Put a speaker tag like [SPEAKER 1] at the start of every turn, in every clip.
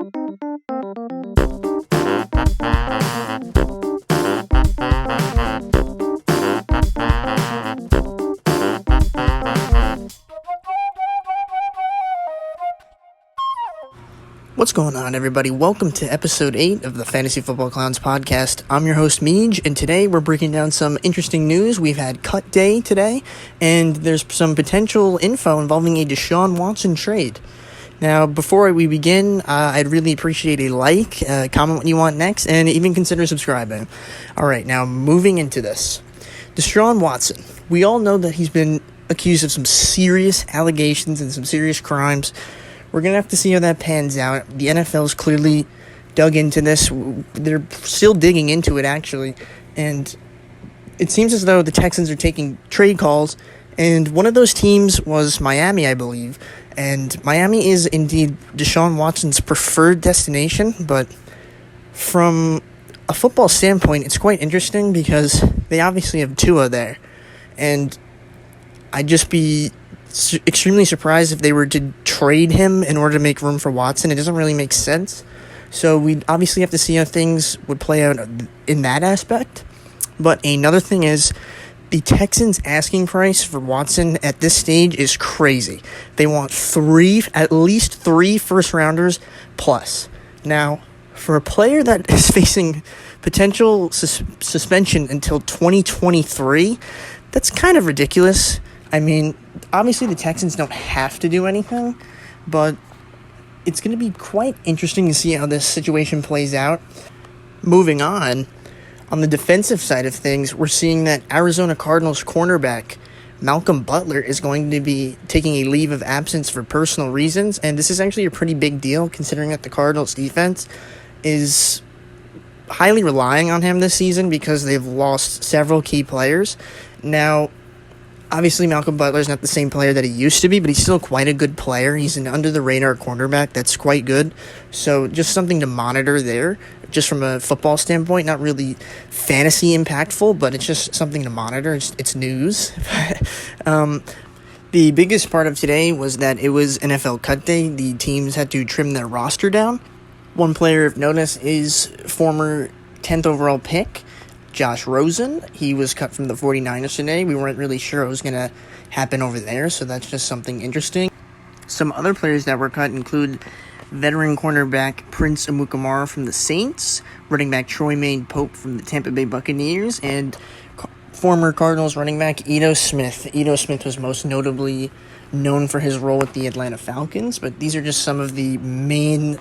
[SPEAKER 1] What's going on, everybody? Welcome to episode 8 of the Fantasy Football Clowns podcast. I'm your host, Meej, and today we're breaking down some interesting news. We've had cut day today, and there's some potential info involving a Deshaun Watson trade. Now, before we begin, I'd really appreciate a like, comment what you want next, and even consider subscribing. All right, now moving into this. Deshaun Watson. We all know that he's been accused of some serious allegations and some serious crimes. We're going to have to see how that pans out. The NFL's clearly dug into this. They're still digging into it, actually. And it seems as though the Texans are taking trade calls. And one of those teams was Miami, I believe. And Miami is indeed Deshaun Watson's preferred destination. But from a football standpoint, it's quite interesting because they obviously have Tua there. And I'd just be extremely surprised if they were to trade him in order to make room for Watson. It doesn't really make sense. So we obviously have to see how things would play out in that aspect. But another thing is the Texans' asking price for Watson at this stage is crazy. They want at least three first-rounders plus. Now, for a player that is facing potential suspension until 2023, that's kind of ridiculous. I mean, obviously the Texans don't have to do anything, but it's going to be quite interesting to see how this situation plays out. Moving on the defensive side of things, we're seeing that Arizona Cardinals cornerback Malcolm Butler is going to be taking a leave of absence for personal reasons, and this is actually a pretty big deal considering that the Cardinals defense is highly relying on him this season because they've lost several key players. Now, obviously, Malcolm Butler is not the same player that he used to be, but he's still quite a good player. He's an under-the-radar cornerback that's quite good. So just something to monitor there, just from a football standpoint. Not really fantasy impactful, but it's just something to monitor. It's news. The biggest part of today was that it was NFL cut day. The teams had to trim their roster down. One player of notice is former 10th overall pick Josh Rosen. He was cut from the 49ers today. We weren't really sure what was going to happen over there, so that's just something interesting. Some other players that were cut include veteran cornerback Prince Amukamara from the Saints, running back Troy Pope from the Tampa Bay Buccaneers, and former Cardinals running back Ito Smith. Ito Smith was most notably known for his role with the Atlanta Falcons, but these are just some of the main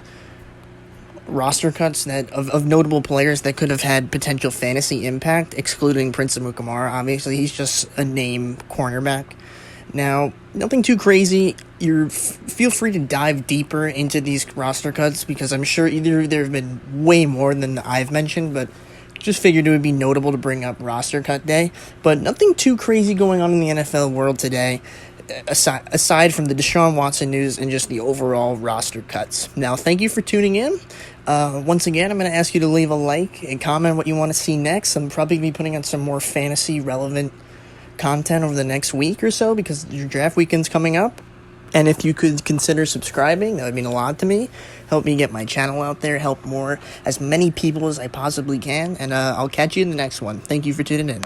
[SPEAKER 1] roster cuts that of notable players that could have had potential fantasy impact, excluding Prince Amukamara. Obviously, he's just a name cornerback. Now, nothing too crazy. Feel free to dive deeper into these roster cuts because I'm sure either there have been way more than I've mentioned, but just figured it would be notable to bring up roster cut day. But nothing too crazy going on in the NFL world today, aside from the Deshaun Watson news and just the overall roster cuts. Now, thank you for tuning in. Once again, I'm going to ask you to leave a like and comment what you want to see next. I'm probably going to be putting out some more fantasy-relevant content over the next week or so because your draft weekend's coming up. And if you could consider subscribing, that would mean a lot to me. Help me get my channel out there, help as many people as I possibly can. And I'll catch you in the next one. Thank you for tuning in.